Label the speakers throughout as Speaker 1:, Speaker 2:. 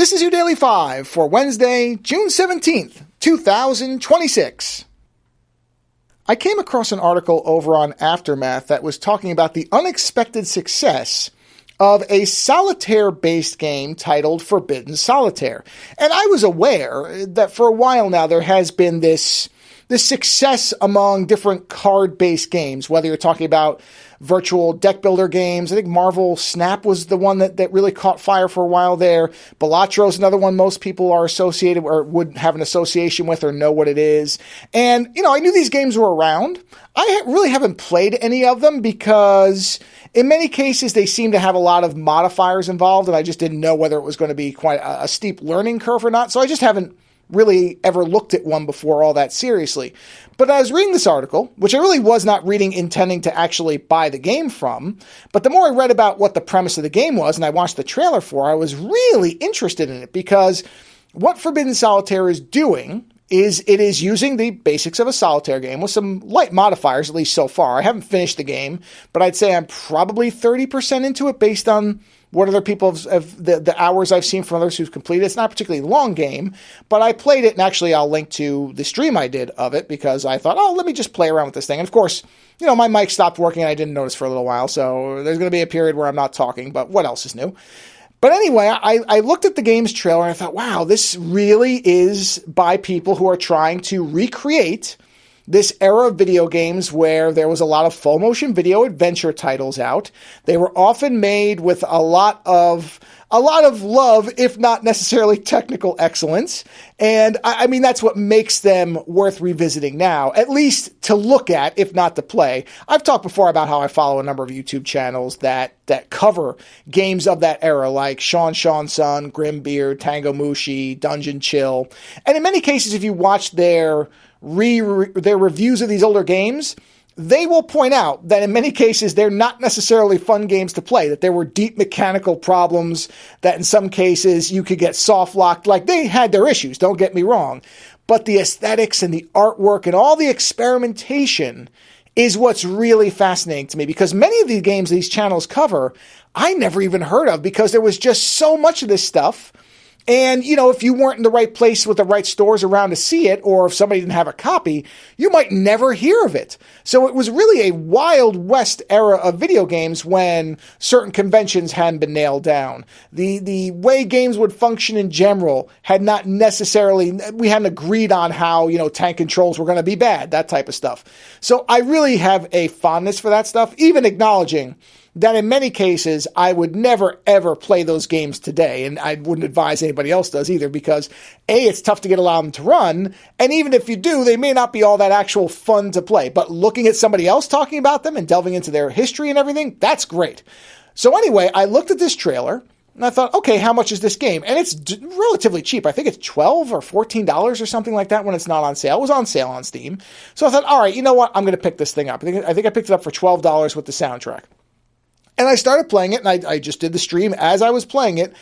Speaker 1: This is your Daily 5 for Wednesday, June 17th, 2026. I came across an article over on Aftermath that was talking about the unexpected success of a solitaire-based game titled Forbidden Solitaire. And I was aware that for a while now there has been this success among different card-based games, whether you're talking about virtual deck builder games. I think Marvel Snap was the one that really caught fire for a while there. Balatro is another one most people are associated or would have an association with or know what it is. And, I knew these games were around. I really haven't played any of them because in many cases they seem to have a lot of modifiers involved, and I just didn't know whether it was going to be quite a steep learning curve or not. So I just haven't really ever looked at one before all that seriously. But I was reading this article, which I really was not reading intending to actually buy the game from, but the more I read about what the premise of the game was and I watched the trailer for, I was really interested in it because what Forbidden Solitaire is doing is it is using the basics of a solitaire game with some light modifiers, at least so far. I haven't finished the game, but I'd say I'm probably 30% into it based on what other people have the hours I've seen from others who've completed it. It's not a particularly long game, but I played it, and actually I'll link to the stream I did of it because I thought, let me just play around with this thing. And of course, my mic stopped working and I didn't notice for a little while, so there's going to be a period where I'm not talking, but what else is new? But anyway, I looked at the game's trailer and I thought, wow, this really is by people who are trying to recreate this era of video games where there was a lot of full motion video adventure titles out. They were often made with a lot of love, if not necessarily technical excellence. And I mean, that's what makes them worth revisiting now, at least to look at, if not to play. I've talked before about how I follow a number of YouTube channels that cover games of that era, like Sean Son, Grimbeard, Tango Mushi, Dungeon Chill. And in many cases, if you watch their reviews of these older games, they will point out that in many cases, they're not necessarily fun games to play, that there were deep mechanical problems, that in some cases you could get soft locked. Like, they had their issues, don't get me wrong. But the aesthetics and the artwork and all the experimentation is what's really fascinating to me, because many of these games these channels cover, I never even heard of because there was just so much of this stuff. And, if you weren't in the right place with the right stores around to see it, or if somebody didn't have a copy, you might never hear of it. So it was really a Wild West era of video games when certain conventions hadn't been nailed down. The way games would function in general had not necessarily, we hadn't agreed on how, tank controls were going to be bad, that type of stuff. So I really have a fondness for that stuff, even acknowledging that in many cases, I would never, ever play those games today. And I wouldn't advise anybody else does either because, A, it's tough to get a lot of them to run. And even if you do, they may not be all that actual fun to play. But looking at somebody else talking about them and delving into their history and everything, that's great. So anyway, I looked at this trailer and I thought, okay, how much is this game? And it's relatively cheap. I think it's $12 or $14 or something like that when it's not on sale. It was on sale on Steam. So I thought, all right, you know what? I'm going to pick this thing up. I think I picked it up for $12 with the soundtrack. And I started playing it, and I just did the stream as I was playing it,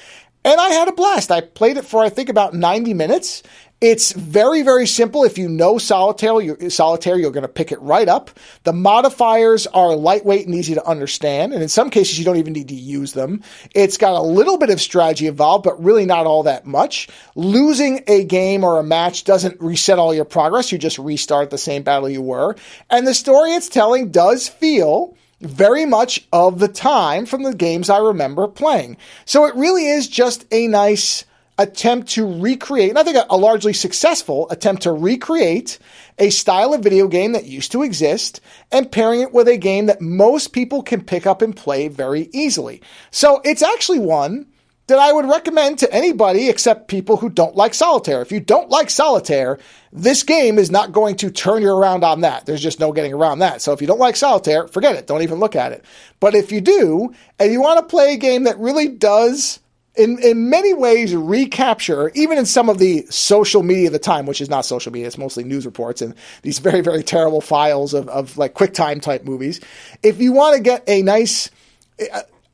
Speaker 1: and I had a blast. I played it for, I think, about 90 minutes. It's very, very simple. If you know Solitaire, you're going to pick it right up. The modifiers are lightweight and easy to understand, and in some cases, you don't even need to use them. It's got a little bit of strategy involved, but really not all that much. Losing a game or a match doesn't reset all your progress. You just restart the same battle you were. And the story it's telling does feel very much of the time from the games I remember playing. So it really is just a nice attempt to recreate, and I think a largely successful attempt to recreate a style of video game that used to exist and pairing it with a game that most people can pick up and play very easily. So it's actually one that I would recommend to anybody except people who don't like solitaire. If you don't like solitaire, this game is not going to turn you around on that. There's just no getting around that. So if you don't like solitaire, forget it. Don't even look at it. But if you do, and you want to play a game that really does, in many ways, recapture, even in some of the social media of the time, which is not social media, it's mostly news reports and these very, very terrible files of like QuickTime type movies. If you want to get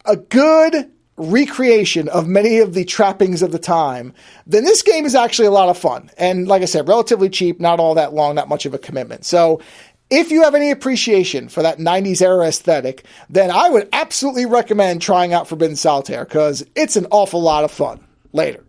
Speaker 1: a good recreation of many of the trappings of the time, then this game is actually a lot of fun. And like I said, relatively cheap, not all that long, not much of a commitment. So if you have any appreciation for that 90s era aesthetic, then I would absolutely recommend trying out Forbidden Solitaire because it's an awful lot of fun. Later.